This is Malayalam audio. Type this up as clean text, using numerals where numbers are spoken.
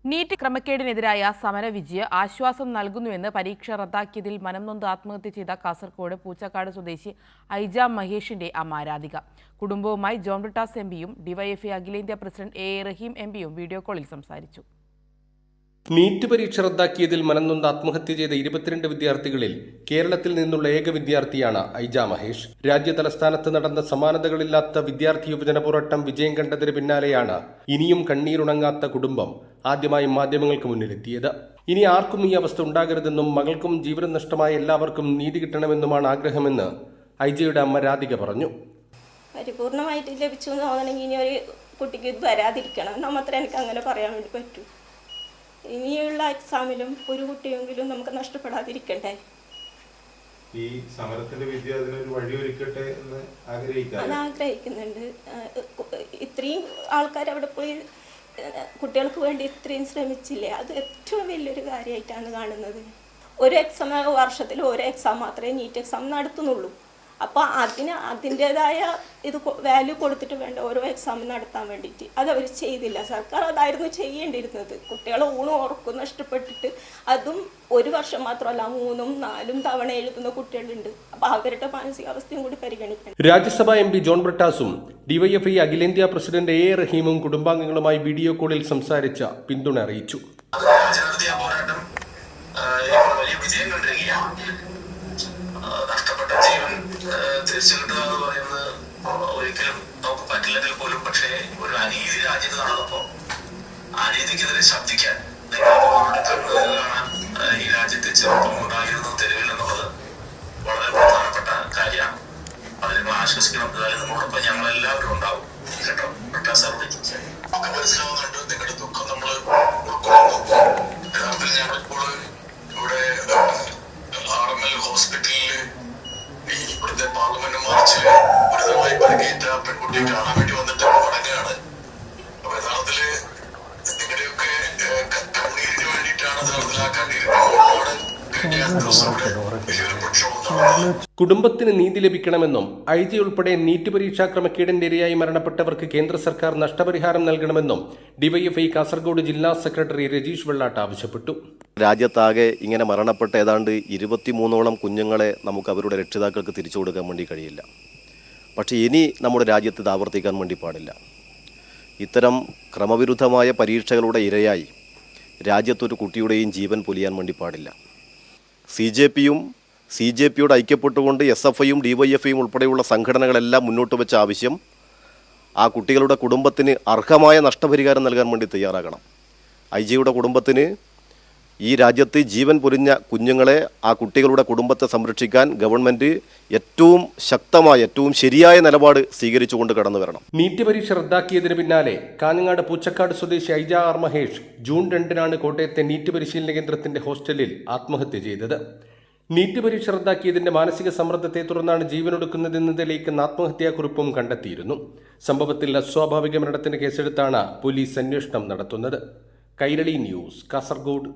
നീറ്റ് ക്രമക്കേടിനെതിരായ സമരവിജയ ആശ്വാസം നൽകുന്നുവെന്ന് പരീക്ഷ റദ്ദാക്കിയതിൽ മനംനൊന്ത് ആത്മഹത്യ ചെയ്ത കാസർഗോഡ് പൂച്ചക്കാട് സ്വദേശി ഐജ മഹേഷിന്റെ അമ്മ രാധിക. കുടുംബവുമായി ജോൺ ബ്രിട്ടാസ് എംപിയും ഡിവൈഎഫ്ഐ അഖിലേന്ത്യാ പ്രസിഡന്റ് എ റഹീം എംപിയും വീഡിയോ കോളിൽ സംസാരിച്ചു. നീറ്റ് പരീക്ഷ റദ്ദാക്കിയതിൽ മനംനൊന്ത് ആത്മഹത്യ ചെയ്ത 22 വിദ്യാർത്ഥികളിൽ കേരളത്തിൽ നിന്നുള്ള ഏക വിദ്യാർത്ഥിയാണ് ഐജ മഹേഷ്. രാജ്യ തലസ്ഥാനത്ത് നടന്ന സമാനതകളില്ലാത്ത വിദ്യാർത്ഥി യുവജന പോരാട്ടം വിജയം കണ്ടതിന് പിന്നാലെയാണ് ഇനിയും കണ്ണീരുണങ്ങാത്ത കുടുംബം ആദ്യമായി മാധ്യമങ്ങൾക്ക് മുന്നിലെത്തിയത്. ഇനി ആർക്കും ഈ അവസ്ഥ ഉണ്ടാകരുതെന്നും മകൾക്കും ജീവനം നഷ്ടമായ എല്ലാവർക്കും നീതി കിട്ടണമെന്നുമാണ് ആഗ്രഹമെന്ന് ഐജയുടെ അമ്മ രാധിക പറഞ്ഞു. പരിപൂർണമായിട്ട് ലഭിച്ചു എന്ന് തോന്നണമെങ്കിൽ ഇനി ഒരു കുട്ടിക്ക് ഇത് വരാതിരിക്കണം എന്ന് മാത്രമേ എനിക്ക് അങ്ങനെ പറയാൻ വേണ്ടി പറ്റൂ. ഇനിയുള്ള എക്സാമിലും ഒരു കുട്ടിയെങ്കിലും നമുക്ക് നഷ്ടപ്പെടാതിരിക്കണ്ടേ. ഈ സമരത്തിന്റെ വിദ്യ അതിനൊരു വഴിയൊരുക്കട്ടെ എന്ന് ആഗ്രഹിക്കുന്നുണ്ട്. ഇത്രയും ആൾക്കാർ അവിടെ പോയി കുട്ടികൾക്ക് വേണ്ടി ഇത്രയും ശ്രമിച്ചില്ലേ, അത് ഏറ്റവും വലിയൊരു കാര്യമായിട്ടാണ് കാണുന്നത്. ഒരു എക്സാം വർഷത്തിൽ ഒരു എക്സാം മാത്രമേ നീറ്റ് എക്സാം നടത്തുന്നുള്ളൂ. അപ്പോൾ അതിൻ്റെതായ ഇത് വാല്യൂ കൊടുത്തിട്ട് വേണ്ട ഓരോ എക്സാം നടത്താൻ വേണ്ടിയിട്ട് അതവർ ചെയ്തില്ല. സർക്കാർ അതായിരുന്നു ചെയ്യേണ്ടിയിരുന്നത്. കുട്ടികളെ ഊണും ഉറക്കും നഷ്ടപ്പെട്ടിട്ട് അതും ഒരു വർഷം മാത്രമല്ല 3ഉം 4ഉം തവണ എഴുതുന്ന കുട്ടികളുണ്ട്. അപ്പോൾ അവരുടെ മാനസികാവസ്ഥയും കൂടി പരിഗണിക്കണം. രാജ്യസഭാ എംപി ജോൺ ബ്രിട്ടാസും ഡിവൈഎഫ്ഐ അഖിലേന്ത്യാ പ്രസിഡന്റ് എ റഹീമും കുടുംബാംഗങ്ങളുമായി വീഡിയോ കോളിൽ സംസാരിച്ച പിന്തുണ അറിയിച്ചു. തിരിച്ചു കിട്ടുക എന്ന് പറയുന്നത് ഒരിക്കലും നമുക്ക് പറ്റില്ലെങ്കിൽ പോലും, പക്ഷേ ഒരു അനീതി രാജ്യത്ത് നടന്നപ്പോൾ അനീതിക്കെതിരെ ശബ്ദിക്കാൻ നിങ്ങളുടെ കണ്ണുകൾ കാണാൻ ഈ രാജ്യത്തെ ചെറുപ്പം ഉണ്ടായിരുന്നു തെരുവിൽ എന്നുള്ളത് വളരെ പ്രധാനപ്പെട്ട കാര്യമാണ്. അത് നിങ്ങൾ ആശ്വസിക്കണം. എന്തായാലും നിങ്ങളോടൊപ്പം ഞങ്ങളെല്ലാവരും ഉണ്ടാവും കേട്ടോ. നമുക്ക് മനസ്സിലാവുന്നുണ്ട് നിങ്ങളുടെ ദുഃഖം നമ്മൾ ഉൾക്കൊള്ളുന്നു. യഥാർത്ഥത്തിൽ ഞങ്ങളിപ്പോൾ ഇവിടെ RML ഹോസ്പിറ്റലിൽ ഇവിടുത്തെ പാർലമെന്റ് മാർച്ച് ഗുരുതരമായി പരിക്കേറ്റ പെൺകുട്ടിയെ കാണാൻ വേണ്ടി വന്നിട്ട് മടങ്ങുകയാണ്. അപ്പൊ യഥാർത്ഥത്തില് നിങ്ങളുടെയൊക്കെ കണ്ണീരിന് വേണ്ടിയിട്ടാണ് യഥാർത്ഥത്തിൽ ആ കണ്ണീരിന് കുടുംബത്തിന് നീതി ലഭിക്കണമെന്നും ഐജി ഉൾപ്പെടെ നീറ്റ് പരീക്ഷാ ക്രമക്കേടിന്റെ ഇരയായി മരണപ്പെട്ടവർക്ക് കേന്ദ്ര സർക്കാർ നഷ്ടപരിഹാരം നൽകണമെന്നും ഡിവൈഎഫ്ഐ കാസർഗോഡ് ജില്ലാ സെക്രട്ടറി രജീഷ് വെള്ളാട്ട് ആവശ്യപ്പെട്ടു. രാജ്യത്താകെ ഇങ്ങനെ മരണപ്പെട്ട ഏതാണ്ട് 23ഓളം കുഞ്ഞുങ്ങളെ നമുക്ക് അവരുടെ രക്ഷിതാക്കൾക്ക് തിരിച്ചു കൊടുക്കാൻ വേണ്ടി കഴിയില്ല. പക്ഷേ ഇനി നമ്മുടെ രാജ്യത്ത് ഇത് ആവർത്തിക്കാൻ വേണ്ടി പാടില്ല. ഇത്തരം ക്രമവിരുദ്ധമായ പരീക്ഷകളുടെ ഇരയായി രാജ്യത്തൊരു കുട്ടിയുടെയും ജീവൻ പൊലിയാൻ വേണ്ടി പാടില്ല. CJPയോട് ഐക്യപ്പെട്ടുകൊണ്ട് SFIയും DYFIയും ഉൾപ്പെടെയുള്ള സംഘടനകളെല്ലാം മുന്നോട്ട് വെച്ച ആവശ്യം ആ കുട്ടികളുടെ കുടുംബത്തിന് അർഹമായ നഷ്ടപരിഹാരം നൽകാൻ വേണ്ടി തയ്യാറാകണം. ഐജിയുടെ കുടുംബത്തിന് ഈ രാജ്യത്ത് ജീവൻ പൊലിഞ്ഞ കുഞ്ഞുങ്ങളെ, ആ കുട്ടികളുടെ കുടുംബത്തെ സംരക്ഷിക്കാൻ ഗവൺമെന്റ് ഏറ്റവും ശക്തമായ ഏറ്റവും ശരിയായ നിലപാട് സ്വീകരിച്ചുകൊണ്ട് കടന്നു വരണം. നീറ്റ് പരീക്ഷ റദ്ദാക്കിയതിന് പിന്നാലെ കാഞ്ഞങ്ങാട് പൂച്ചക്കാട് സ്വദേശി ഐജ മഹേഷ് ജൂൺ 2-നാണ് കോട്ടയത്തെ നീറ്റ് പരിശീലന കേന്ദ്രത്തിന്റെ ഹോസ്റ്റലിൽ ആത്മഹത്യ ചെയ്തത്. നീറ്റ് പരീക്ഷ റദ്ദാക്കിയതിന്റെ മാനസിക സമ്മർദ്ദത്തെ തുടർന്നാണ് ജീവനൊടുക്കുന്നതെന്ന് തെളിയിക്കുന്ന ആത്മഹത്യാക്കുറിപ്പും കണ്ടെത്തിയിരുന്നു. സംഭവത്തിൽ അസ്വാഭാവിക മരണത്തിന് കേസെടുത്താണ് പോലീസ് അന്വേഷണം നടത്തുന്നത്. കൈരളി ന്യൂസ്, കാസർഗോഡ്.